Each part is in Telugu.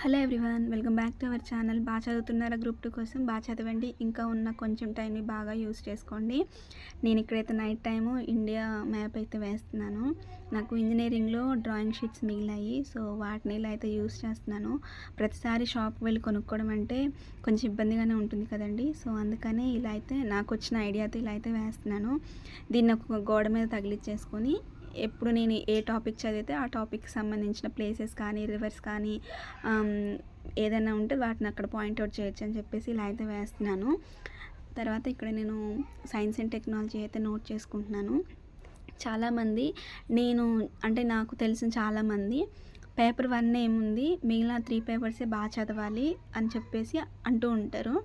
Hello everyone, welcome back to our channel. బాగా చదువుతున్నారా? గ్రూప్ 2 కోసం బాగా చదవండి. ఇంకా ఉన్న కొంచెం టైంని బాగా యూస్ చేసుకోండి. నేను ఇక్కడైతే నైట్ టైము ఇండియా మ్యాప్ అయితే వేస్తున్నాను. నాకు ఇంజనీరింగ్లో డ్రాయింగ్ షీట్స్ మిగిలాయి, సో వాటిని ఇలా అయితే యూస్ చేస్తున్నాను. ప్రతిసారి షాప్కి వెళ్ళి కొనుక్కోవడం అంటే కొంచెం ఇబ్బందిగానే ఉంటుంది కదండి. సో అందుకని ఇలా అయితే నాకు వచ్చిన ఐడియాతో ఇలా అయితే వేస్తున్నాను. దీన్ని ఒక గోడ మీద తగిలిచ్చేసుకొని ఎప్పుడు నేను ఏ టాపిక్ చదివితే ఆ టాపిక్కి సంబంధించిన ప్లేసెస్ కానీ, రివర్స్ కానీ ఏదైనా ఉంటే వాటిని అక్కడ పాయింట్అవుట్ చేయొచ్చు అని చెప్పేసి ఇలా అయితే వేస్తున్నాను. తర్వాత ఇక్కడ నేను సైన్స్ అండ్ టెక్నాలజీ అయితే నోట్ చేసుకుంటున్నాను. చాలామంది నాకు తెలిసిన చాలామంది పేపర్ 1 ఏముంది, మిగిలిన 3 పేపర్సే బాగా చదవాలి అని చెప్పేసి అంటూ ఉంటారు.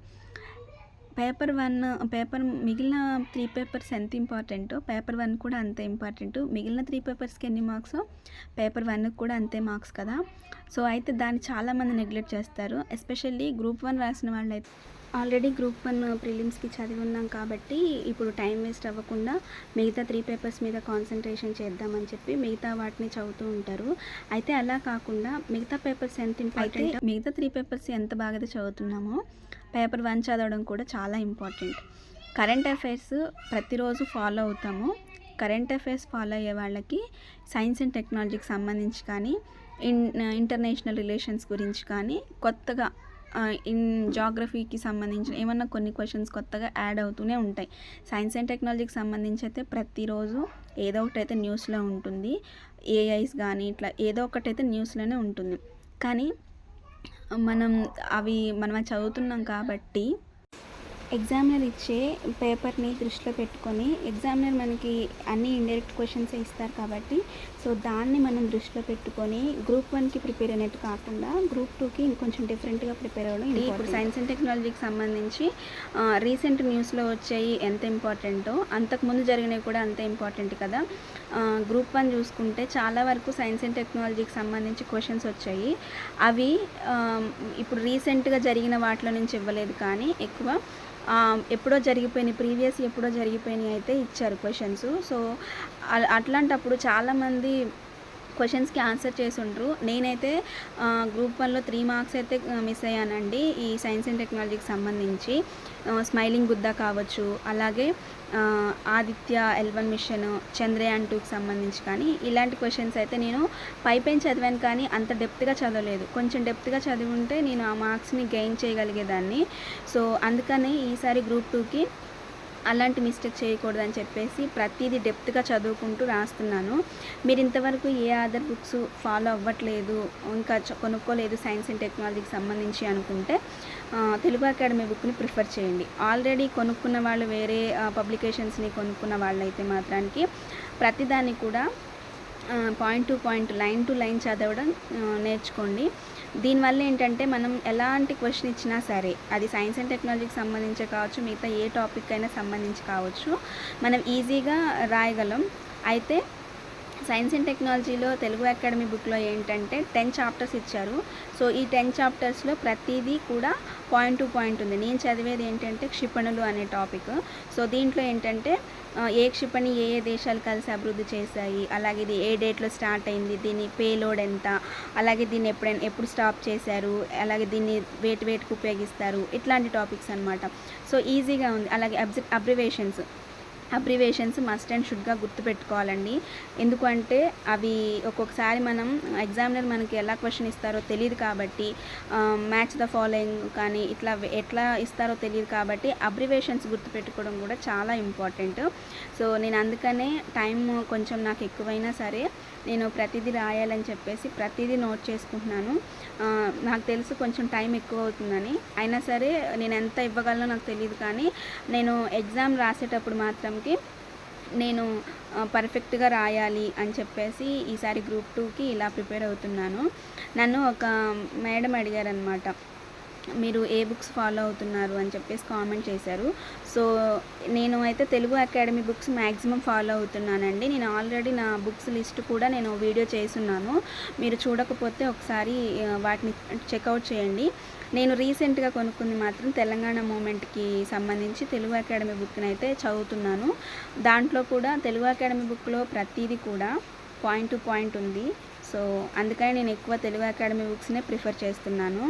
మిగిలిన 3 పేపర్స్ ఎంత ఇంపార్టెంటో పేపర్ 1 కూడా అంతే ఇంపార్టెంట్. మిగిలిన 3 పేపర్స్కి ఎన్ని మార్క్సో పేపర్ 1కి కూడా అంతే మార్క్స్ కదా. సో అయితే దాన్ని చాలామంది నెగ్లెక్ట్ చేస్తారు. ఎస్పెషల్లీ గ్రూప్ 1 రాసిన వాళ్ళైతే ఆల్రెడీ గ్రూప్ 1 ప్రిలిమ్స్కి చదివి ఉన్నాం కాబట్టి ఇప్పుడు టైం వేస్ట్ అవ్వకుండా మిగతా 3 పేపర్స్ మీద కాన్సన్ట్రేషన్ చేద్దామని చెప్పి మిగతా వాటిని చదువుతూ ఉంటారు. అయితే అలా కాకుండా మిగతా పేపర్స్ ఎంత ఇంపార్టెంట్, మిగతా 3 పేపర్స్ ఎంత బాగా చదువుతున్నామో పేపర్ 1 చదవడం కూడా చాలా ఇంపార్టెంట్. కరెంట్ అఫైర్స్ ప్రతిరోజు ఫాలో అవుతాము. కరెంట్ అఫైర్స్ ఫాలో అయ్యే వాళ్ళకి సైన్స్ అండ్ టెక్నాలజీకి సంబంధించి కానీ, ఇంటర్నేషనల్ రిలేషన్స్ గురించి కానీ, కొత్తగా జాగ్రఫీకి సంబంధించిన ఏమన్నా కొన్ని క్వశ్చన్స్ కొత్తగా యాడ్ అవుతూనే ఉంటాయి. సైన్స్ అండ్ టెక్నాలజీకి సంబంధించి అయితే ప్రతిరోజు ఏదో ఒకటి అయితే న్యూస్లో ఉంటుంది. ఏఐస్ కానీ ఇట్లా ఏదో ఒకటి అయితే న్యూస్లోనే ఉంటుంది. కానీ మనం అవి చదువుతున్నాం కాబట్టి ఎగ్జామినర్ ఇచ్చే పేపర్ని దృష్టిలో పెట్టుకొని, ఎగ్జామినర్ మనకి అన్ని ఇండైరెక్ట్ క్వశ్చన్సే ఇస్తారు కాబట్టి సో దాన్ని మనం దృష్టిలో పెట్టుకొని గ్రూప్ 1కి ప్రిపేర్ అయినట్టు కాకుండా గ్రూప్ 2కి ఇంకొంచెం డిఫరెంట్గా ప్రిపేర్ అవ్వడం. ఇప్పుడు సైన్స్ అండ్ టెక్నాలజీకి సంబంధించి రీసెంట్ న్యూస్లో వచ్చాయి ఎంత ఇంపార్టెంటో అంతకుముందు జరిగినవి కూడా అంతే ఇంపార్టెంట్ కదా. గ్రూప్ 1 చూసుకుంటే చాలా వరకు సైన్స్ అండ్ టెక్నాలజీకి సంబంధించి క్వశ్చన్స్ వచ్చాయి. అవి ఇప్పుడు రీసెంట్గా జరిగిన వాటిలో నుంచి ఇవ్వలేదు, కానీ ఎక్కువ ఎప్పుడో జరిగిపోయినాయి అయితే ఇచ్చారు క్వశ్చన్స్. సో అట్లాంటప్పుడు చాలామంది క్వశ్చన్స్కి ఆన్సర్ చేసి ఉండరు. నేనైతే గ్రూప్ 1లో 3 మార్క్స్ అయితే మిస్ అయ్యానండి ఈ సైన్స్ అండ్ టెక్నాలజీకి సంబంధించి. స్మైలింగ్ బుద్ధ కావచ్చు, అలాగే ఆదిత్య L1 మిషన్, చంద్రయాన్ 2కి సంబంధించి కానీ ఇలాంటి క్వశ్చన్స్ అయితే నేను పైపైన చదివాను, కానీ అంత డెప్త్గా చదవలేదు. కొంచెం డెప్త్గా చదివి ఉంటే నేను ఆ మార్క్స్ని గెయిన్ చేయగలిగేదాన్ని. సో అందుకని ఈసారి గ్రూప్ 2కి అలాంటి మిస్టేక్ చేయకూడదని చెప్పేసి ప్రతిదీ డెప్త్గా చదువుకుంటూ రాస్తున్నాను. మీరు ఇంతవరకు ఏ అదర్ బుక్స్ ఫాలో అవ్వట్లేదు, ఇంకా కొనుక్కోలేదు సైన్స్ అండ్ టెక్నాలజీకి సంబంధించి అనుకుంటే తెలుగు అకాడమీ బుక్ని ప్రిఫర్ చేయండి. ఆల్రెడీ కొనుక్కున్న వాళ్ళు, వేరే పబ్లికేషన్స్ని కొనుక్కున్న వాళ్ళైతే మాత్రానికి ప్రతిదాన్ని కూడా point to point, line to line చదవడం నేర్చుకోండి. దీనివల్ల ఏంటంటే మనం ఎలాంటి క్వశ్చన్ ఇచ్చినా సరే, అది సైన్స్ అండ్ టెక్నాలజీకి సంబంధించి కావచ్చు, మిగతా ఏ టాపిక్ అయినా సంబంధించి కావచ్చు, మనం ఈజీగా రాయగలం. అయితే సైన్స్ అండ్ టెక్నాలజీలో తెలుగు అకాడమీ బుక్లో ఏంటంటే 10 చాప్టర్స్ ఇచ్చారు. సో ఈ 10 చాప్టర్స్లో ప్రతిదీ కూడా పాయింట్ టు పాయింట్ ఉంది. నేను చదివేది ఏంటంటే క్షిపణులు అనే టాపిక్. సో దీంట్లో ఏంటంటే ఏ క్షిపణి ఏ దేశాలు కలిసి అభివృద్ధి చేశాయి, అలాగే ఇది ఏ డేట్లో స్టార్ట్ అయింది, దీని పేలోడ్ ఎంత, అలాగే దీన్ని ఎప్పుడు స్టాప్ చేశారు, అలాగే దీన్ని వేటికి ఉపయోగిస్తారు, ఇట్లాంటి టాపిక్స్ అనమాట. సో ఈజీగా ఉంది. అలాగే అబ్రివేషన్స్ మస్ట్ అండ్ షుడ్గా గుర్తుపెట్టుకోవాలండి. ఎందుకంటే అవి ఒక్కొక్కసారి మనం ఎగ్జామినర్ మనకి ఎలా క్వశ్చన్ ఇస్తారో తెలియదు కాబట్టి, మ్యాచ్ ద ఫాలోయింగ్ కానీ ఎట్లా ఇస్తారో తెలియదు కాబట్టి అబ్రివేషన్స్ గుర్తుపెట్టుకోవడం కూడా చాలా ఇంపార్టెంట్. సో నేను అందుకనే టైం కొంచెం నాకు ఎక్కువైనా సరే నేను ప్రతిదీ రాయాలని చెప్పేసి ప్రతిదీ నోట్ చేసుకుంటున్నాను. నాకు తెలుసు కొంచెం టైం ఎక్కువ అవుతుందని, అయినా సరే నేను ఎంత ఇవ్వగలనో నాకు తెలియదు, కానీ నేను ఎగ్జామ్ రాసేటప్పుడు మాత్రంకి నేను పర్ఫెక్ట్గా రాయాలి అని చెప్పేసి ఈసారి గ్రూప్ 2కి ఇలా ప్రిపేర్ అవుతున్నాను. నన్ను ఒక మేడం అడిగారనమాట, మీరు ఏ బుక్స్ ఫాలో అవుతున్నారు అని చెప్పేసి కామెంట్ చేశారు. సో నేను అయితే Telugu Academy books maximum follow అవుతున్నానండి. నేను ఆల్రెడీ నా బుక్స్ లిస్ట్ కూడా నేను వీడియో చేస్తున్నాను. మీరు చూడకపోతే ఒకసారి వాటిని చెక్అవుట్ చేయండి. నేను రీసెంట్గా కొనుక్కుంది మాత్రం తెలంగాణ మూమెంట్కి సంబంధించి తెలుగు అకాడమీ బుక్ని అయితే చదువుతున్నాను. దాంట్లో కూడా తెలుగు అకాడమీ బుక్లో ప్రతిదీ కూడా పాయింట్ టు పాయింట్ ఉంది. సో సో అందుకని నేను ఎక్కువ తెలుగు అకాడమీ బుక్స్నే ప్రిఫర్ చేస్తున్నాను.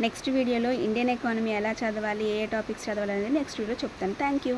నెక్స్ట్ వీడియోలో ఇండియన్ ఎకానమీ ఎలా చదవాలి, ఏ టాపిక్స్ చదవాలి అనేది నెక్స్ట్ వీడియో చెప్తాను. Thank you.